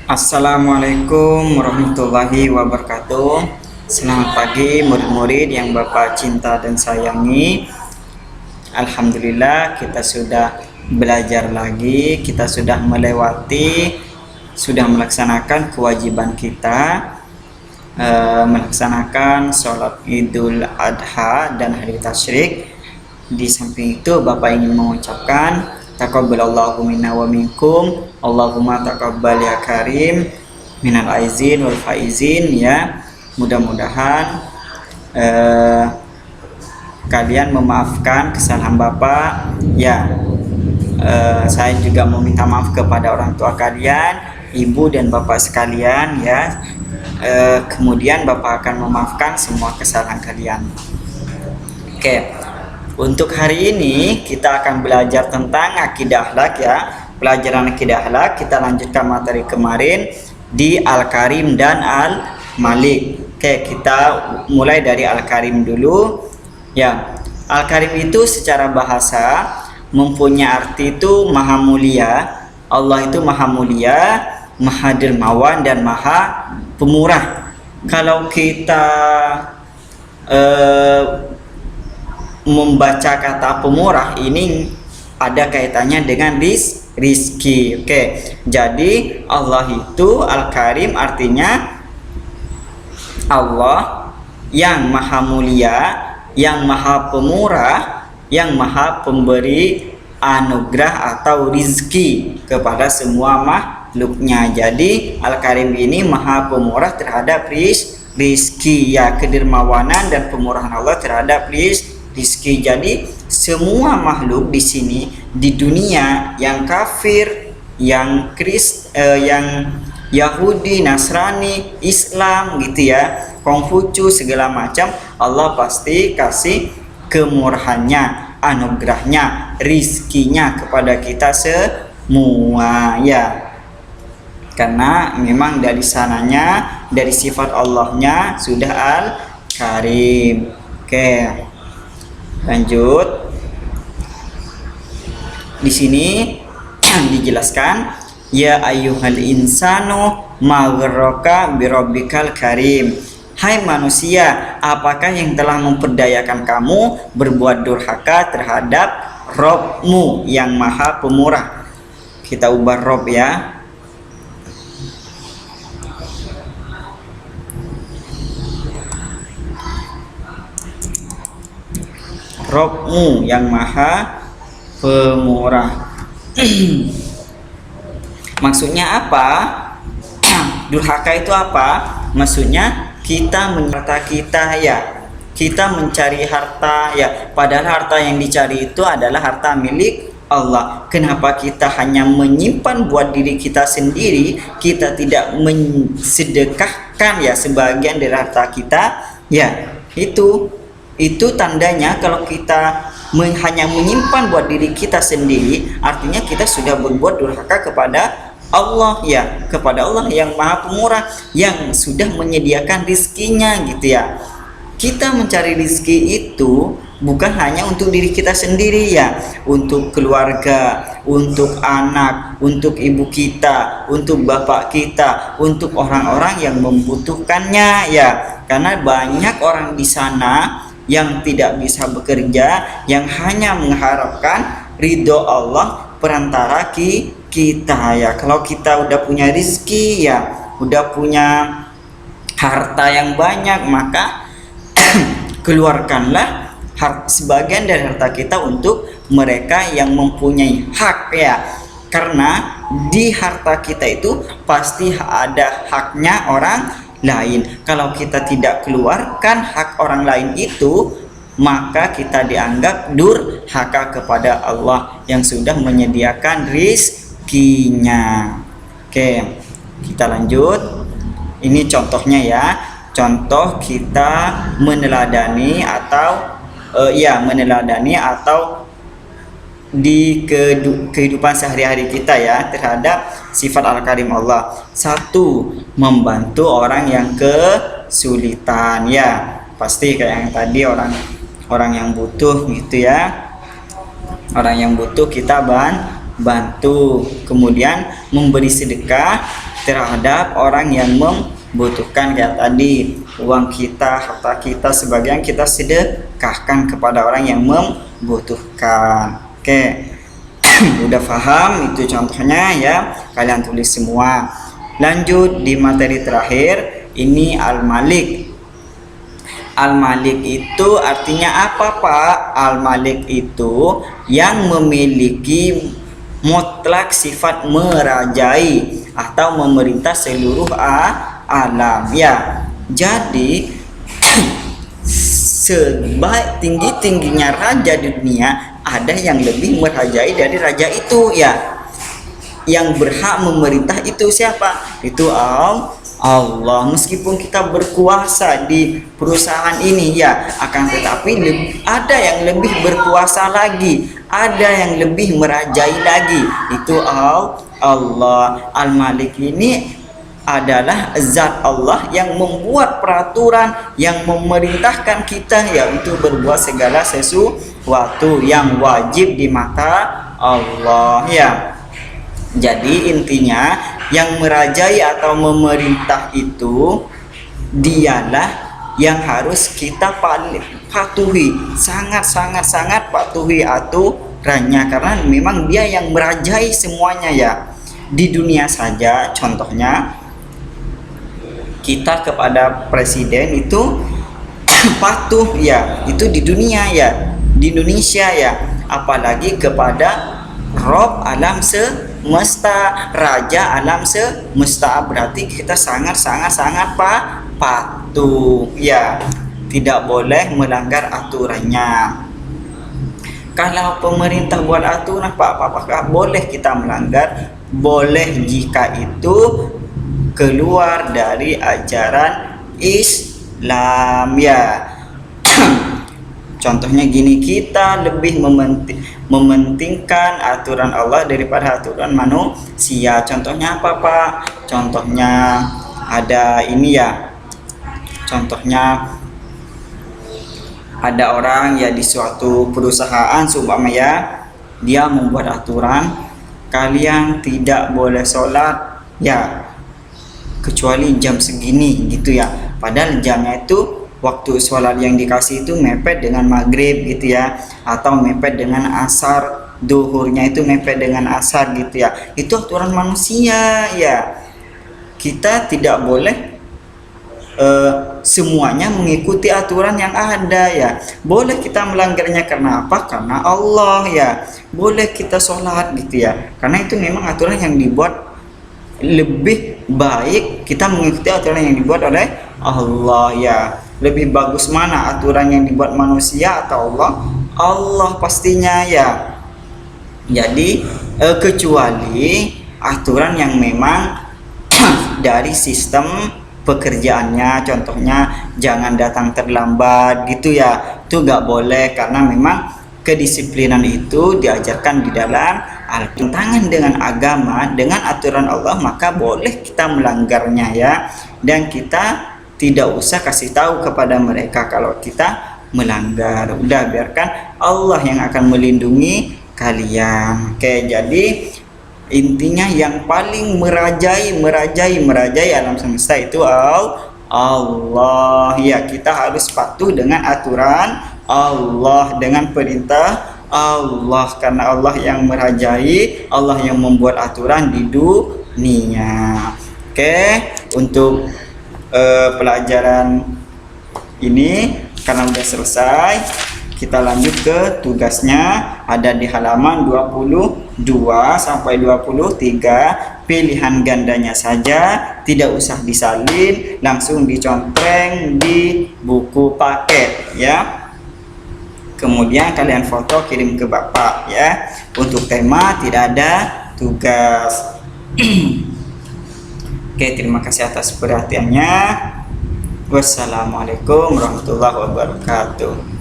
Assalamualaikum warahmatullahi wabarakatuh. Selamat pagi murid-murid yang Bapak cinta dan sayangi. Alhamdulillah kita sudah belajar lagi. Kita sudah melaksanakan kewajiban kita, melaksanakan sholat Idul Adha dan hari tasyrik. Di samping itu Bapak ingin mengucapkan taqabbalallahu minna wa minkum, Allahumma taqabbal ya karim minal aizin wal faizin ya. Mudah-mudahan kalian memaafkan kesalahan Bapak ya. Saya juga meminta maaf kepada orang tua kalian, ibu dan bapak sekalian ya. Kemudian Bapak akan memaafkan semua kesalahan kalian. Oke. Untuk hari ini kita akan belajar tentang akidah akhlak ya. Pelajaran akidah akhlak kita lanjutkan materi kemarin di Al-Karim dan Al-Malik. Oke, kita mulai dari Al-Karim dulu. Ya, Al-Karim itu secara bahasa mempunyai arti itu maha mulia. Allah itu maha mulia, maha dermawan dan maha pemurah. Kalau kita membaca kata pemurah ini ada kaitannya dengan rizki. Oke, jadi Allah itu Al-Karim artinya Allah yang maha mulia, yang maha pemurah, yang maha pemberi anugerah atau rizki kepada semua makhluknya. Jadi Al-Karim ini maha pemurah terhadap rizki ya, kedermawanan dan pemurahan Allah terhadap rizki. Jadi semua makhluk di sini di dunia, yang kafir, yang yang Yahudi, Nasrani, Islam gitu ya, Konghucu segala macam, Allah pasti kasih kemurahannya, anugerahnya, rizkinya kepada kita semua ya. Karena memang dari sananya, dari sifat Allahnya sudah Al-Karim. Oke. Lanjut. Di sini dijelaskan ya ayyuhal insanu maghraka birabbikal karim. Hai manusia, apakah yang telah memperdayakan kamu berbuat durhaka terhadap Rabbmu yang maha pemurah. Kita ubah Rabb ya. Rabbmu yang maha pemurah. Maksudnya apa? Durhaka itu apa? Maksudnya kita menyerta kita ya, kita mencari harta ya, padahal harta yang dicari itu adalah harta milik Allah. Kenapa kita hanya menyimpan buat diri kita sendiri, kita tidak mensedekahkan ya sebagian dari harta kita ya. Itu tandanya kalau kita hanya menyimpan buat diri kita sendiri, artinya kita sudah berbuat durhaka kepada Allah ya, kepada Allah yang maha pemurah, yang sudah menyediakan rizkinya gitu ya. Kita mencari rizki itu bukan hanya untuk diri kita sendiri ya, untuk keluarga, untuk anak, untuk ibu kita, untuk bapak kita, untuk orang-orang yang membutuhkannya ya. Karena banyak orang di sana yang tidak bisa bekerja, yang hanya mengharapkan ridho Allah perantara kita ya. Kalau kita udah punya rizki ya, udah punya harta yang banyak, maka keluarkanlah sebagian dari harta kita untuk mereka yang mempunyai hak ya. Karena di harta kita itu pasti ada haknya orang lain. Kalau kita tidak keluarkan hak orang lain itu, maka kita dianggap durhaka kepada Allah yang sudah menyediakan rizkinya. Oke, kita lanjut. Ini contohnya ya. Contoh kita meneladani atau di kehidupan sehari-hari kita ya terhadap sifat Al-Karim Allah. Satu, membantu orang yang kesulitan ya. Pasti kayak yang tadi, orang yang butuh gitu ya. Orang yang butuh kita bantu. Kemudian memberi sedekah terhadap orang yang membutuhkan. Kayak tadi, uang kita, harta kita, sebagian kita sedekahkan kepada orang yang membutuhkan. Oke. Udah paham itu contohnya ya, kalian tulis semua. Lanjut di materi terakhir, ini Al-Malik. Al-Malik itu artinya apa, Pak? Al-Malik itu yang memiliki mutlak sifat merajai atau memerintah seluruh alam ya. Jadi sebaik tinggi-tingginya raja di dunia, ada yang lebih merajai dari raja itu ya. Yang berhak memerintah itu siapa? Itu Allah. Meskipun kita berkuasa di perusahaan ini ya, akan tetapi ada yang lebih berkuasa lagi, ada yang lebih merajai lagi. Itu Allah. Al-Malik ini adalah zat Allah yang membuat peraturan, yang memerintahkan kita ya untuk berbuat segala sesuatu yang wajib di mata Allah ya. Jadi intinya yang merajai atau memerintah itu dialah yang harus kita patuhi, sangat patuhi aturannya, karena memang dia yang merajai semuanya ya. Di dunia saja contohnya, kita kepada presiden itu patuh ya, itu di dunia ya, di Indonesia ya, apalagi kepada Rob alam semesta, raja alam semesta, berarti kita sangat patuh ya, tidak boleh melanggar aturannya. Kalau pemerintah buat aturan, Pak, apakah boleh kita melanggar? Boleh jika itu keluar dari ajaran Islam ya. Contohnya gini, kita lebih mementingkan aturan Allah daripada aturan manusia. Contohnya apa, Pak? Contohnya ada ini ya. Contohnya ada orang ya di suatu perusahaan seumpamanya dia membuat aturan, kalian tidak boleh sholat ya kecuali jam segini gitu ya. Padahal jamnya itu, waktu sholat yang dikasih itu mepet dengan maghrib gitu ya, atau mepet dengan asar, duhurnya itu mepet dengan asar gitu ya. Itu aturan manusia ya. Kita tidak boleh semuanya mengikuti aturan yang ada ya. Boleh kita melanggarnya karena apa? Karena Allah ya. Boleh kita sholat gitu ya, karena itu memang aturan yang dibuat. Lebih baik kita mengikuti aturan yang dibuat oleh Allah ya. Lebih bagus mana, aturan yang dibuat manusia atau Allah? Allah pastinya ya. Jadi kecuali aturan yang memang dari sistem pekerjaannya, contohnya jangan datang terlambat gitu ya, itu nggak boleh, karena memang kedisiplinan itu diajarkan di dalam Al-Quran. Dengan agama, dengan aturan Allah, maka boleh kita melanggarnya ya. Dan kita tidak usah kasih tahu kepada mereka kalau kita melanggar. Udah, biarkan Allah yang akan melindungi kalian. Oke, jadi intinya yang paling merajai alam semesta itu Allah ya. Kita harus patuh dengan aturan Allah, dengan perintah Allah, karena Allah yang merajai, Allah yang membuat aturan di dunia. Oke, untuk pelajaran ini karena udah selesai, kita lanjut ke tugasnya. Ada di halaman 22 sampai 23. Pilihan gandanya saja, tidak usah disalin, langsung dicontreng di buku paket ya. Kemudian kalian foto kirim ke Bapak ya. Untuk tema tidak ada tugas. Oke, terima kasih atas perhatiannya. Wassalamualaikum warahmatullahi wabarakatuh.